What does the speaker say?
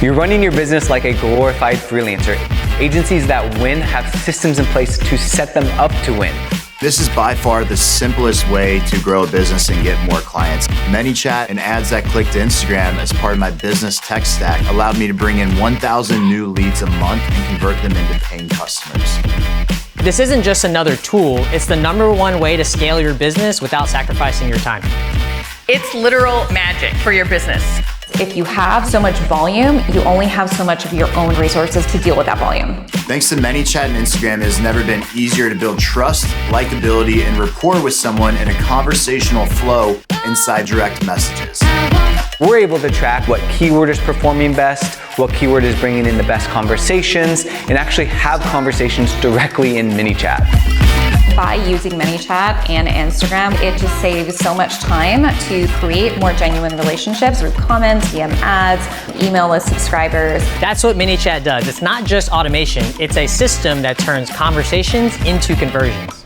You're running your business like a glorified freelancer. Agencies that win have systems in place to set them up to win. This is by far the simplest way to grow a business and get more clients. Manychat and ads that click to Instagram as part of my business tech stack allowed me to bring in 1,000 new leads a month and convert them into paying customers. This isn't just another tool, it's the #1 way to scale your business without sacrificing your time. It's literal magic for your business. If you have so much volume, you only have so much of your own resources to deal with that volume. Thanks to Manychat and Instagram, it has never been easier to build trust, likability, and rapport with someone in a conversational flow inside direct messages. We're able to track what keyword is performing best, what keyword is bringing in the best conversations, and actually have conversations directly in Manychat. By using Manychat and Instagram, it just saves so much time to create more genuine relationships through comments, DM ads, email list subscribers. That's what Manychat does. It's not just automation, it's a system that turns conversations into conversions.